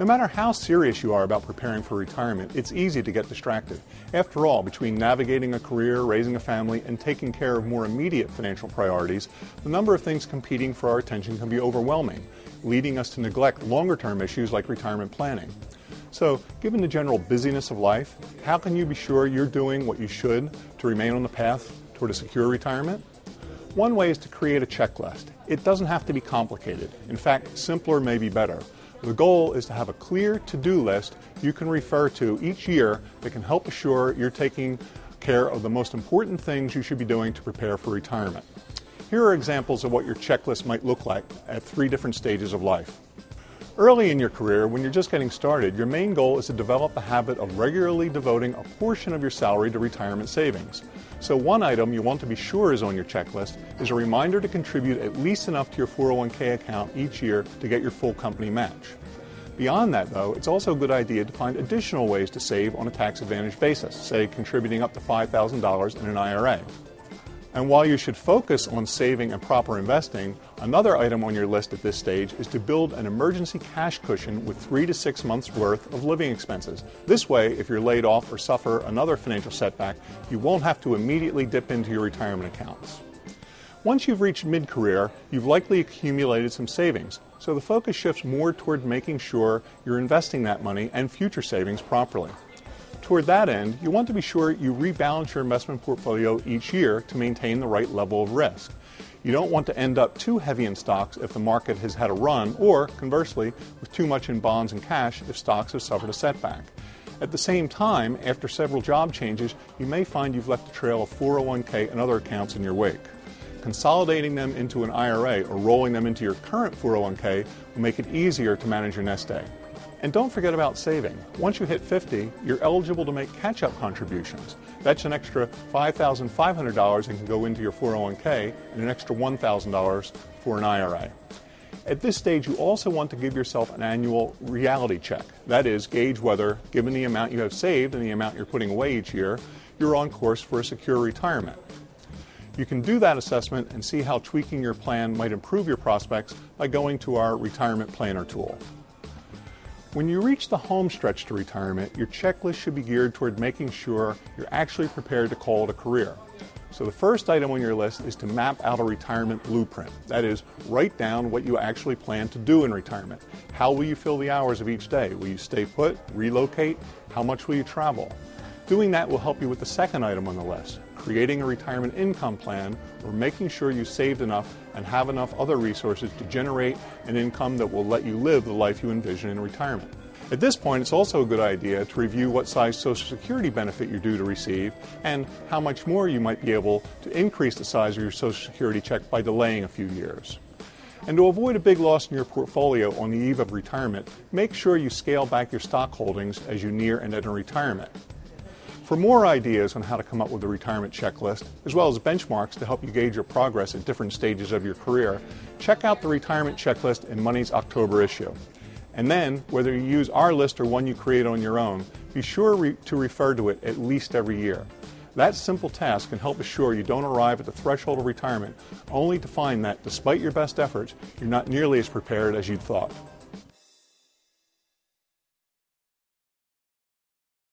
No matter how serious you are about preparing for retirement, it's easy to get distracted. After all, between navigating a career, raising a family, and taking care of more immediate financial priorities, the number of things competing for our attention can be overwhelming, leading us to neglect longer-term issues like retirement planning. So, given the general busyness of life, how can you be sure you're doing what you should to remain on the path toward a secure retirement? One way is to create a checklist. It doesn't have to be complicated. In fact, simpler may be better. The goal is to have a clear to-do list you can refer to each year that can help assure you're taking care of the most important things you should be doing to prepare for retirement. Here are examples of what your checklist might look like at 3 different stages of life. Early in your career, when you're just getting started, your main goal is to develop a habit of regularly devoting a portion of your salary to retirement savings. So one item you want to be sure is on your checklist is a reminder to contribute at least enough to your 401k account each year to get your full company match. Beyond that, though, it's also a good idea to find additional ways to save on a tax-advantaged basis, say contributing up to $5,000 in an IRA. And while you should focus on saving and proper investing, another item on your list at this stage is to build an emergency cash cushion with 3 to 6 months' worth of living expenses. This way, if you're laid off or suffer another financial setback, you won't have to immediately dip into your retirement accounts. Once you've reached mid-career, you've likely accumulated some savings, so the focus shifts more toward making sure you're investing that money and future savings properly. Toward that end, you want to be sure you rebalance your investment portfolio each year to maintain the right level of risk. You don't want to end up too heavy in stocks if the market has had a run, or, conversely, with too much in bonds and cash if stocks have suffered a setback. At the same time, after several job changes, you may find you've left a trail of 401k and other accounts in your wake. Consolidating them into an IRA or rolling them into your current 401k will make it easier to manage your nest egg. And don't forget about saving. Once you hit 50, you're eligible to make catch-up contributions. That's an extra $5,500 that can go into your 401k and an extra $1,000 for an IRA. At this stage, you also want to give yourself an annual reality check. That is, gauge whether, given the amount you have saved and the amount you're putting away each year, you're on course for a secure retirement. You can do that assessment and see how tweaking your plan might improve your prospects by going to our Retirement Planner tool. When you reach the home stretch to retirement, your checklist should be geared toward making sure you're actually prepared to call it a career. So the first item on your list is to map out a retirement blueprint. That is, write down what you actually plan to do in retirement. How will you fill the hours of each day? Will you stay put, relocate? How much will you travel? Doing that will help you with the second item on the list, creating a retirement income plan or making sure you saved enough and have enough other resources to generate an income that will let you live the life you envision in retirement. At this point, it's also a good idea to review what size Social Security benefit you're due to receive and how much more you might be able to increase the size of your Social Security check by delaying a few years. And to avoid a big loss in your portfolio on the eve of retirement, make sure you scale back your stock holdings as you near and enter retirement. For more ideas on how to come up with a retirement checklist, as well as benchmarks to help you gauge your progress at different stages of your career, check out the Retirement Checklist in Money's October issue. And then, whether you use our list or one you create on your own, be sure to refer to it at least every year. That simple task can help assure you don't arrive at the threshold of retirement only to find that, despite your best efforts, you're not nearly as prepared as you'd thought.